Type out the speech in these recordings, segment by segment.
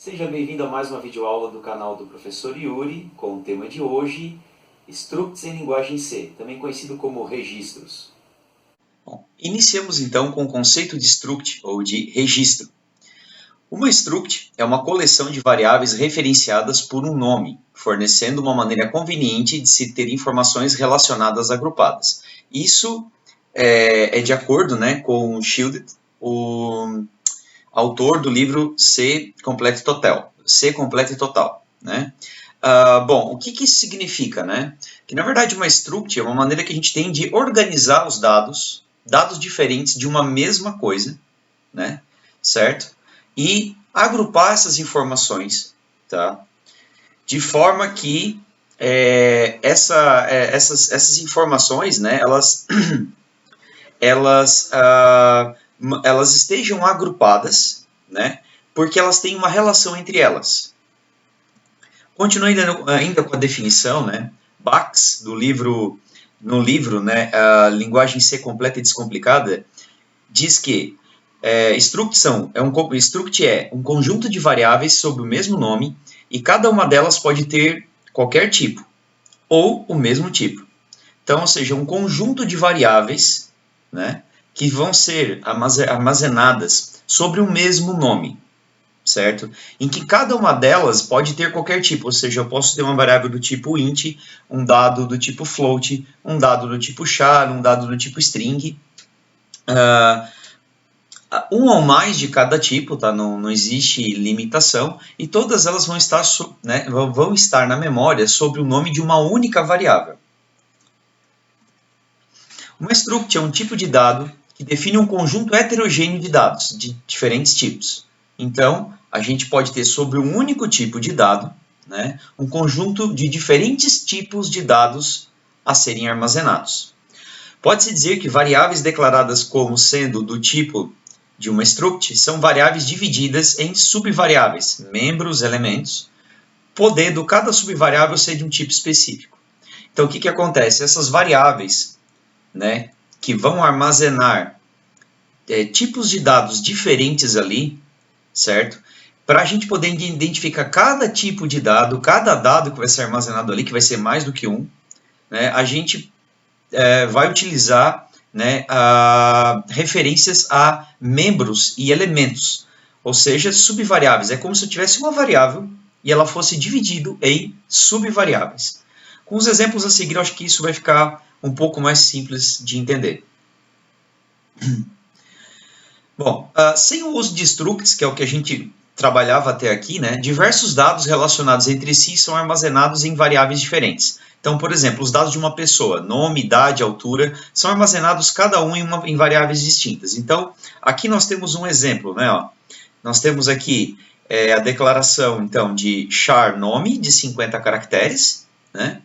Seja bem-vindo a mais uma videoaula do canal do professor Yuri, com o tema de hoje, Structs em linguagem C, também conhecido como registros. Bom, iniciamos então com o conceito de struct, ou de registro. Uma struct é uma coleção de variáveis referenciadas por um nome, fornecendo uma maneira conveniente de se ter informações relacionadas agrupadas. Isso é de acordo, com Shilded, o autor do livro C Complete Total. C Complete Total, né? Bom, o que isso significa, né? Que na verdade uma struct é uma maneira que a gente tem de organizar os dados diferentes de uma mesma coisa, né? Certo? E agrupar essas informações, tá? De forma que essas informações, né? Elas estejam agrupadas, né? Porque elas têm uma relação entre elas. Continuando ainda com a definição, né? Bax, no livro, né, a Linguagem C Completa e Descomplicada, diz que struct é um conjunto de variáveis sob o mesmo nome e cada uma delas pode ter qualquer tipo, ou o mesmo tipo. Então, ou seja, um conjunto de variáveis, né, que vão ser armazenadas sobre o mesmo nome, certo? Em que cada uma delas pode ter qualquer tipo, ou seja, eu posso ter uma variável do tipo int, um dado do tipo float, um dado do tipo char, um dado do tipo string, um ou mais de cada tipo, tá? Não existe limitação, e todas elas vão estar na memória sobre o nome de uma única variável. Uma struct é um tipo de dado que define um conjunto heterogêneo de dados de diferentes tipos. Então, a gente pode ter sobre um único tipo de dado, né, um conjunto de diferentes tipos de dados a serem armazenados. Pode-se dizer que variáveis declaradas como sendo do tipo de uma struct são variáveis divididas em subvariáveis, membros, elementos, podendo cada subvariável ser de um tipo específico. Então, o que acontece? Essas variáveis, né, que vão armazenar tipos de dados diferentes ali, certo? Para a gente poder identificar cada tipo de dado, cada dado que vai ser armazenado ali, que vai ser mais do que um, né, a gente vai utilizar, né, referências a membros e elementos, ou seja, subvariáveis. É como se eu tivesse uma variável e ela fosse dividida em subvariáveis. Com os exemplos a seguir, eu acho que isso vai ficar um pouco mais simples de entender. Bom, sem o uso de structs, que é o que a gente trabalhava até aqui, né, diversos dados relacionados entre si são armazenados em variáveis diferentes. Então, por exemplo, os dados de uma pessoa, nome, idade, altura, são armazenados cada um em variáveis distintas. Então, aqui nós temos um exemplo, né? Ó. Nós temos aqui a declaração, então, de char nome, de 50 caracteres, né?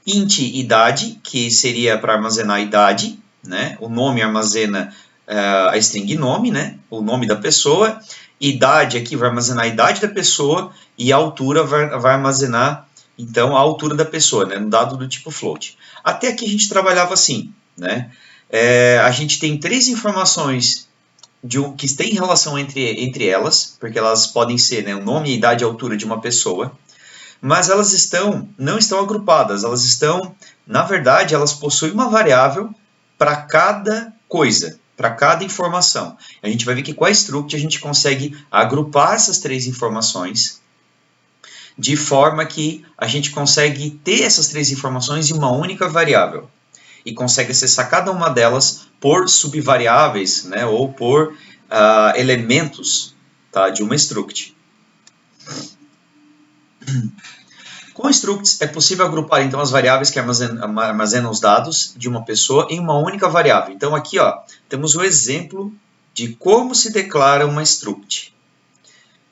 Int idade, que seria para armazenar a idade, né? O nome armazena a string nome, né? O nome da pessoa. Idade aqui vai armazenar a idade da pessoa e a altura vai armazenar, então, a altura da pessoa, né? No dado do tipo float. Até aqui a gente trabalhava assim, né? A gente tem três informações que têm relação entre elas, porque elas podem ser, né, o nome, a idade e a altura de uma pessoa, mas elas não estão agrupadas, elas estão, na verdade, elas possuem uma variável para cada coisa, para cada informação. A gente vai ver que com a struct a gente consegue agrupar essas três informações de forma que a gente consegue ter essas três informações em uma única variável e consegue acessar cada uma delas por subvariáveis, né, ou por elementos, tá, de uma struct. Com structs é possível agrupar então as variáveis que armazenam os dados de uma pessoa em uma única variável. Então aqui, ó, temos o exemplo de como se declara uma struct.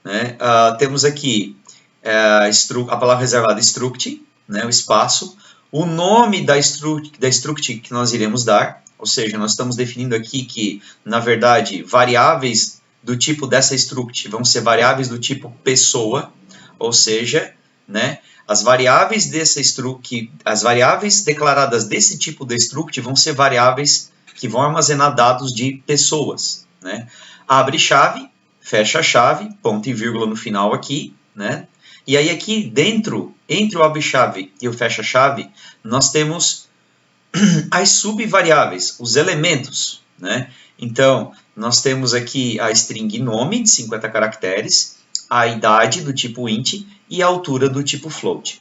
Né? Temos aqui a palavra reservada struct, né, o espaço, o nome da struct que nós iremos dar, ou seja, nós estamos definindo aqui que, na verdade, variáveis do tipo dessa struct vão ser variáveis do tipo pessoa, ou seja, né, as variáveis declaradas desse tipo de struct vão ser variáveis que vão armazenar dados de pessoas. Né? Abre chave, fecha a chave, ponto e vírgula no final aqui, né? E aí aqui dentro, entre o abre-chave e o fecha-chave, nós temos as subvariáveis, os elementos, né? Então, nós temos aqui a string nome de 50 caracteres, a idade do tipo int e a altura do tipo float.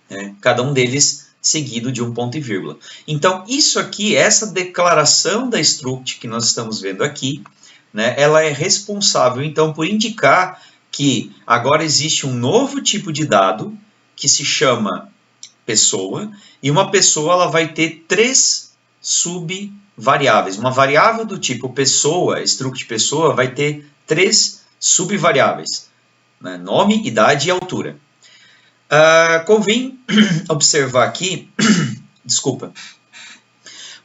Né? Cada um deles seguido de um ponto e vírgula. Então, isso aqui, essa declaração da struct que nós estamos vendo aqui, né, ela é responsável, então, por indicar que agora existe um novo tipo de dado que se chama pessoa, e uma pessoa ela vai ter 3 subvariáveis. Uma variável do tipo pessoa, struct pessoa, vai ter 3 subvariáveis, né? Nome, idade e altura. Convém observar aqui, desculpa,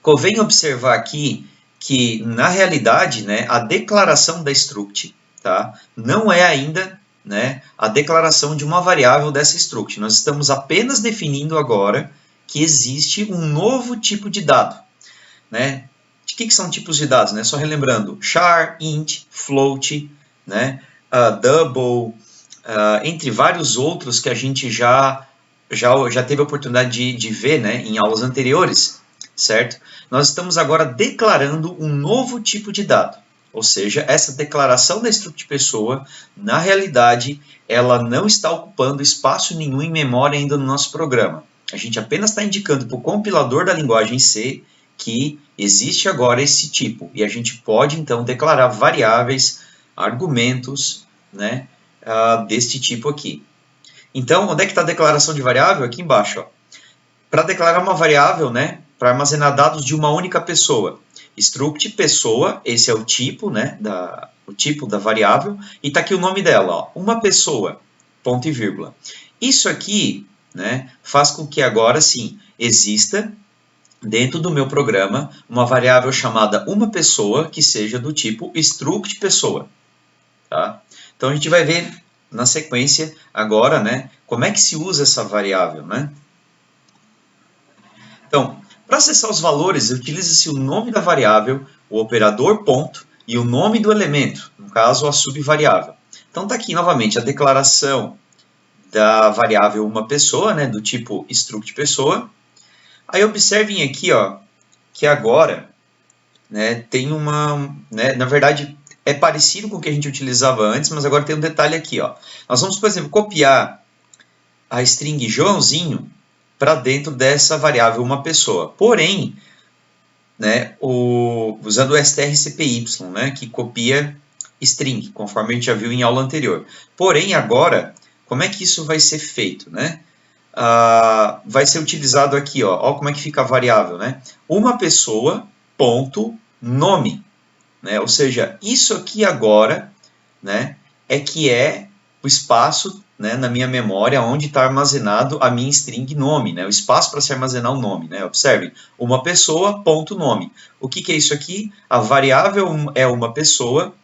convém observar aqui que, na realidade, né, a declaração da struct, tá, não é ainda, né, a declaração de uma variável dessa struct. Nós estamos apenas definindo agora que existe um novo tipo de dado. Né? De que são tipos de dados? Né? Só relembrando, char, int, float, né, double, entre vários outros que a gente já teve a oportunidade de ver, né, em aulas anteriores, certo? Nós estamos agora declarando um novo tipo de dado. Ou seja, essa declaração da struct pessoa, na realidade, ela não está ocupando espaço nenhum em memória ainda no nosso programa. A gente apenas está indicando para o compilador da linguagem C que existe agora esse tipo. E a gente pode, então, declarar variáveis, argumentos, né, deste tipo aqui. Então, onde é que está a declaração de variável? Aqui embaixo. Para declarar uma variável, né, para armazenar dados de uma única pessoa. Struct pessoa, esse é o tipo, né, o tipo da variável, e está aqui o nome dela, ó, uma pessoa, ponto e vírgula. Isso aqui, né, faz com que agora sim exista dentro do meu programa uma variável chamada uma pessoa que seja do tipo struct pessoa. Tá? Então a gente vai ver na sequência agora, né, como é que se usa essa variável. Né? Então, para acessar os valores, utiliza-se o nome da variável, o operador ponto e o nome do elemento, no caso a subvariável. Então está aqui novamente a declaração da variável uma pessoa, né, do tipo struct pessoa. Aí observem aqui, ó, que agora, né, tem uma, né, na verdade é parecido com o que a gente utilizava antes, mas agora tem um detalhe aqui, ó. Nós vamos, por exemplo, copiar a string Joãozinho para dentro dessa variável uma pessoa. Porém, né, usando o strcpy, né, que copia string, conforme a gente já viu em aula anterior. Porém, agora, como é que isso vai ser feito? Né? Vai ser utilizado aqui, ó como é que fica a variável. Né? Uma pessoa, ponto, nome. Né? Ou seja, isso aqui agora, né, é que é o espaço, né, na minha memória onde está armazenado a minha string nome, né, o espaço para se armazenar o nome. Né? Observem, uma pessoa, ponto, nome. O que é isso aqui? A variável é uma pessoa,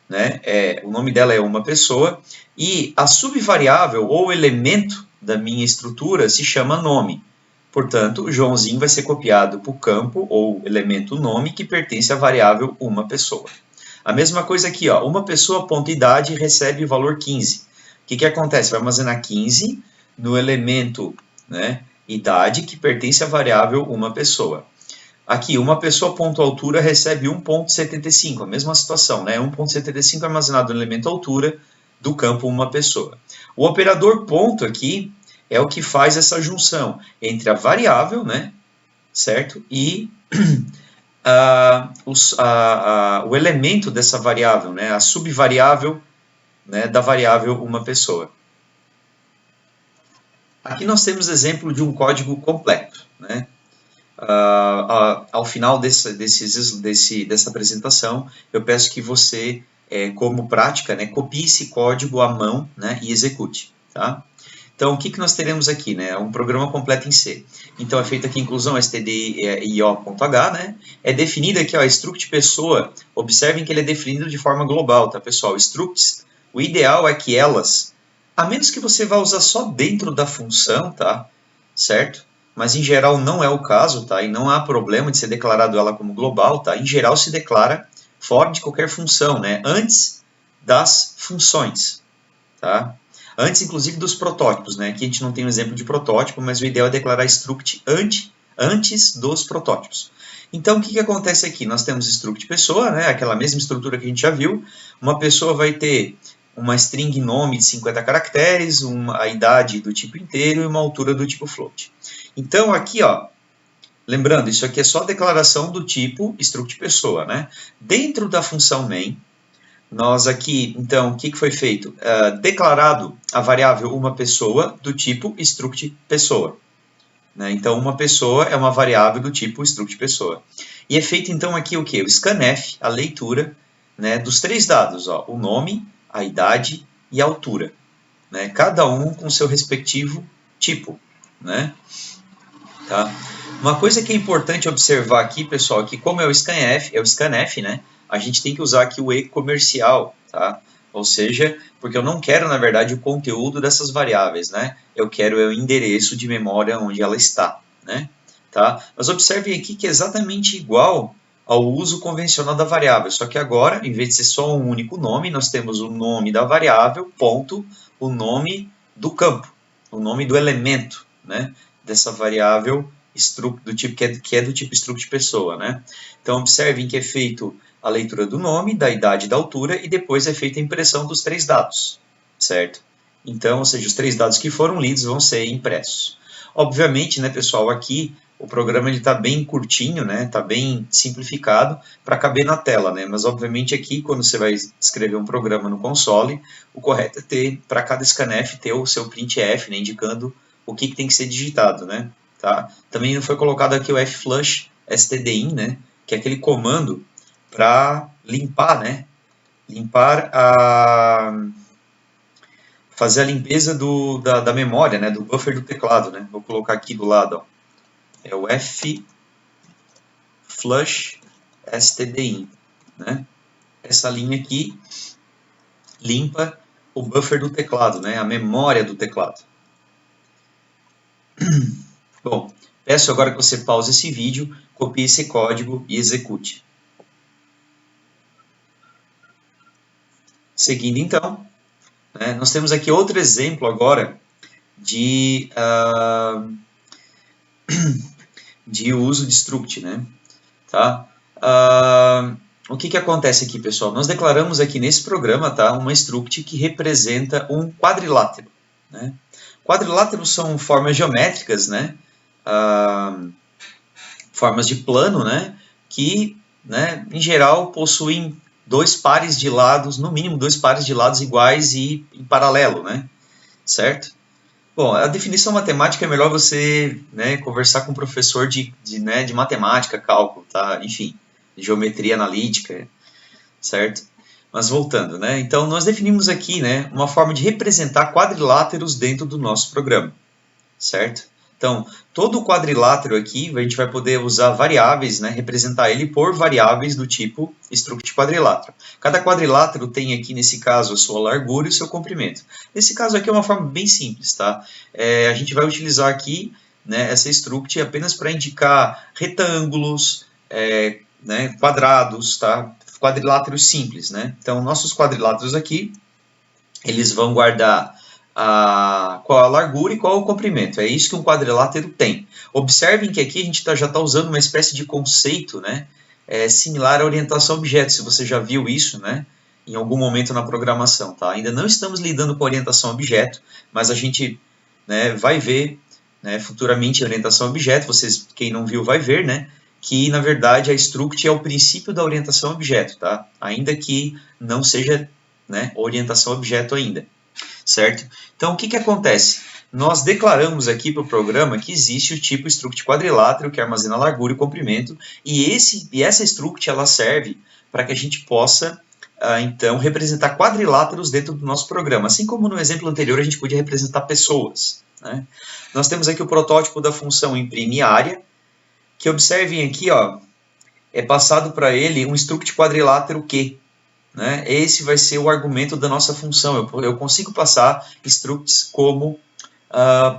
né, o nome dela é uma pessoa, e a subvariável ou elemento da minha estrutura se chama nome. Portanto, o Joãozinho vai ser copiado para o campo ou elemento nome que pertence à variável uma pessoa. A mesma coisa aqui, ó, uma pessoa, ponto, idade, recebe o valor 15. O que acontece? Vai armazenar 15 no elemento, né, idade, que pertence à variável uma pessoa. Aqui, uma pessoa, ponto, altura, recebe 1.75, a mesma situação, né? 1.75 armazenado no elemento altura do campo uma pessoa. O operador ponto aqui é o que faz essa junção entre a variável, né, certo? E o elemento dessa variável, né, a subvariável, né, da variável uma pessoa. Aqui nós temos exemplo de um código completo. Né? Ao final dessa apresentação, eu peço que você, como prática, né, copie esse código à mão, né, e execute. Tá? Então, o que nós teremos aqui? Né? Um programa completo em C. Então, é feita aqui a inclusão stdio.h, né? É definida aqui, ó, struct pessoa. Observem que ele é definido de forma global, tá, pessoal? Structs, o ideal é que elas, a menos que você vá usar só dentro da função, tá? Certo? Mas, em geral, não é o caso, tá? E não há problema de ser declarado ela como global, tá? Em geral, se declara fora de qualquer função, né? Antes das funções, tá? Antes, inclusive, dos protótipos, né? Aqui a gente não tem um exemplo de protótipo, mas o ideal é declarar struct antes dos protótipos. Então, o que acontece aqui? Nós temos struct pessoa, né? Aquela mesma estrutura que a gente já viu. Uma pessoa vai ter uma string nome de 50 caracteres, a idade do tipo inteiro e uma altura do tipo float. Então, aqui, ó, lembrando, isso aqui é só a declaração do tipo struct pessoa, né? Dentro da função main, nós aqui, então, o que foi feito? Declarado a variável uma pessoa do tipo struct pessoa. Né? Então, uma pessoa é uma variável do tipo struct pessoa. E é feito, então, aqui o quê? O scanf, a leitura, né, dos três dados, ó, o nome, a idade e a altura. Né? Cada um com seu respectivo tipo. Né? Tá? Uma coisa que é importante observar aqui, pessoal, é que como é o scanf, né? A gente tem que usar aqui o e comercial, tá? Ou seja, porque eu não quero, na verdade, o conteúdo dessas variáveis, né? Eu quero o endereço de memória onde ela está, né? Tá? Mas observem aqui que é exatamente igual ao uso convencional da variável, só que agora, em vez de ser só um único nome, nós temos o nome da variável, ponto, o nome do campo, o nome do elemento, né? Dessa variável struct, do tipo, que é do tipo struct pessoa, né? Então, observem que é feito a leitura do nome, da idade e da altura, e depois é feita a impressão dos três dados, certo? Então, ou seja, os três dados que foram lidos vão ser impressos. Obviamente, né, pessoal, aqui o programa está bem curtinho, né, está bem simplificado para caber na tela, né, mas obviamente aqui, quando você vai escrever um programa no console, o correto é ter, para cada scanf, ter o seu printf, né, indicando o que tem que ser digitado, né, tá? Também foi colocado aqui o flush stdin, né, que é aquele comando para limpar, né? Fazer a limpeza da memória, né? Do buffer do teclado, né? Vou colocar aqui do lado, ó. É o flush stdin, né? Essa linha aqui limpa o buffer do teclado, né? A memória do teclado. Bom, peço agora que você pause esse vídeo, copie esse código e execute. Seguindo, então, né, nós temos aqui outro exemplo agora de uso de struct, né? Tá? O que acontece aqui, pessoal? Nós declaramos aqui nesse programa, tá, uma struct que representa um quadrilátero. Né? Quadriláteros são formas geométricas, né? Formas de plano, né? Que, né, em geral, possuem dois pares de lados, no mínimo dois pares de lados iguais e em paralelo, né? Certo? Bom, a definição matemática é melhor você, né, conversar com um professor de matemática, cálculo, tá? Enfim, geometria analítica, certo? Mas voltando, né? Então, nós definimos aqui, né, uma forma de representar quadriláteros dentro do nosso programa, certo? Então, todo o quadrilátero aqui, a gente vai poder usar variáveis, né, representar ele por variáveis do tipo struct quadrilátero. Cada quadrilátero tem aqui, nesse caso, a sua largura e o seu comprimento. Nesse caso aqui é uma forma bem simples, tá? A gente vai utilizar aqui, né, essa struct apenas para indicar retângulos, né, quadrados, tá? Quadriláteros simples, né? Então, nossos quadriláteros aqui, eles vão guardar qual a largura e qual o comprimento. É isso que um quadrilátero tem. Observem que aqui a gente já está usando uma espécie de conceito, né, similar à orientação a objeto, se você já viu isso, né, em algum momento na programação. Tá? Ainda não estamos lidando com orientação a objeto, mas a gente, né, vai ver, né, futuramente a orientação a objeto, vocês, quem não viu vai ver, né, que na verdade a struct é o princípio da orientação a objeto, tá? Ainda que não seja, né, orientação a objeto ainda. Certo? Então, o que acontece? Nós declaramos aqui para o programa que existe o tipo struct quadrilátero, que armazena a largura e o comprimento, e essa struct ela serve para que a gente possa, então, representar quadriláteros dentro do nosso programa. Assim como no exemplo anterior a gente podia representar pessoas. Né? Nós temos aqui o protótipo da função imprime área, que observem aqui, ó, é passado para ele um struct quadrilátero Q. Né? Esse vai ser o argumento da nossa função. Eu consigo passar structs como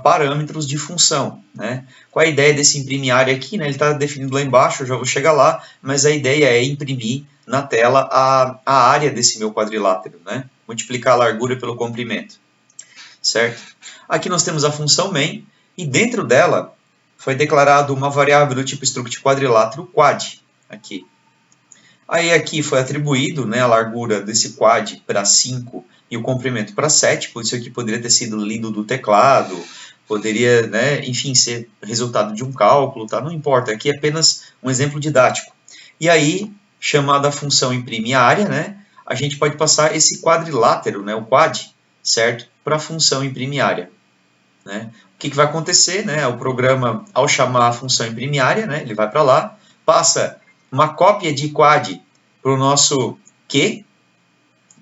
parâmetros de função. Né? Qual é a ideia desse imprimir área aqui? Né? Ele está definido lá embaixo, eu já vou chegar lá, mas a ideia é imprimir na tela a área desse meu quadrilátero, né? Multiplicar a largura pelo comprimento, certo? Aqui nós temos a função main, e dentro dela foi declarado uma variável do tipo struct quadrilátero quad, aqui. Aí aqui foi atribuído, né, a largura desse quad para 5 e o comprimento para 7, por isso aqui poderia ter sido lido do teclado, poderia, né, enfim, ser resultado de um cálculo, tá? Não importa, aqui é apenas um exemplo didático. E aí, chamada a função imprime área, né, a gente pode passar esse quadrilátero, né, o quad, certo, para a função imprime área. Né? O que vai acontecer? Né? O programa, ao chamar a função imprime área, né, ele vai para lá, passa uma cópia de quad para o nosso Q,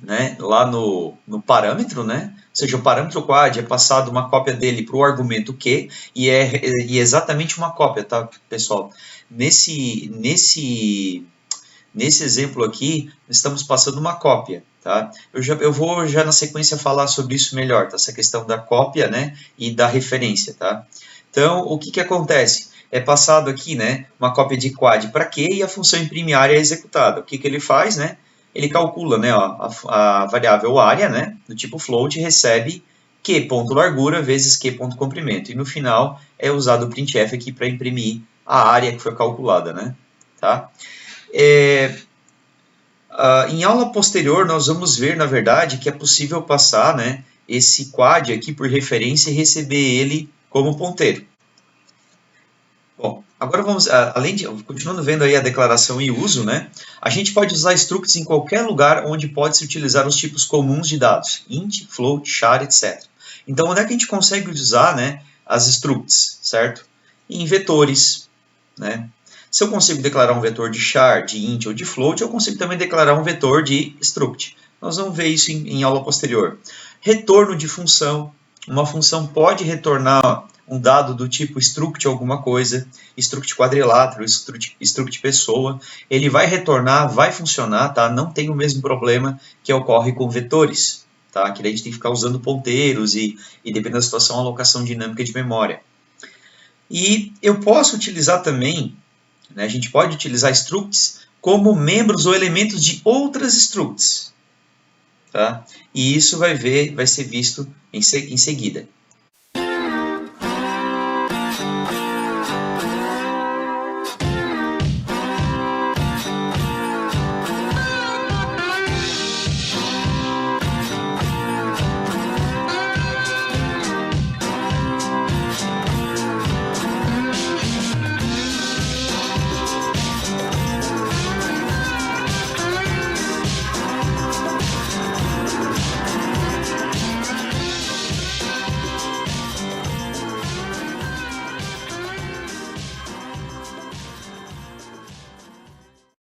né, lá no parâmetro, né? Ou seja, o parâmetro quad é passado uma cópia dele para o argumento Q, e é exatamente uma cópia, tá, pessoal? Nesse exemplo aqui, estamos passando uma cópia, tá? Eu vou já na sequência falar sobre isso melhor, tá? Essa questão da cópia, né, e da referência, tá? Então, o que acontece? É passado aqui, né, uma cópia de quad para Q e a função imprime área é executada. O que ele faz, né? Ele calcula, né, ó, a variável área, né, do tipo float, recebe Q.largura vezes Q.comprimento. E no final é usado o printf aqui para imprimir a área que foi calculada, né? Tá? Em aula posterior, nós vamos ver, na verdade, que é possível passar, né, esse quad aqui por referência e receber ele como ponteiro. Bom, agora vamos, continuando vendo aí a declaração e uso, né, a gente pode usar structs em qualquer lugar onde pode se utilizar os tipos comuns de dados, int, float, char, etc. Então, onde é que a gente consegue usar, né, as structs, certo? Em vetores, né? Se eu consigo declarar um vetor de char, de int ou de float, eu consigo também declarar um vetor de struct. Nós vamos ver isso em aula posterior. Retorno de função. Uma função pode retornar um dado do tipo struct alguma coisa, struct quadrilátero, struct pessoa. Ele vai retornar, vai funcionar, tá? Não tem o mesmo problema que ocorre com vetores, tá? Que daí a gente tem que ficar usando ponteiros e dependendo da situação, alocação dinâmica de memória. E eu posso utilizar também, né, a gente pode utilizar structs como membros ou elementos de outras structs. Tá? E isso vai ser visto em seguida.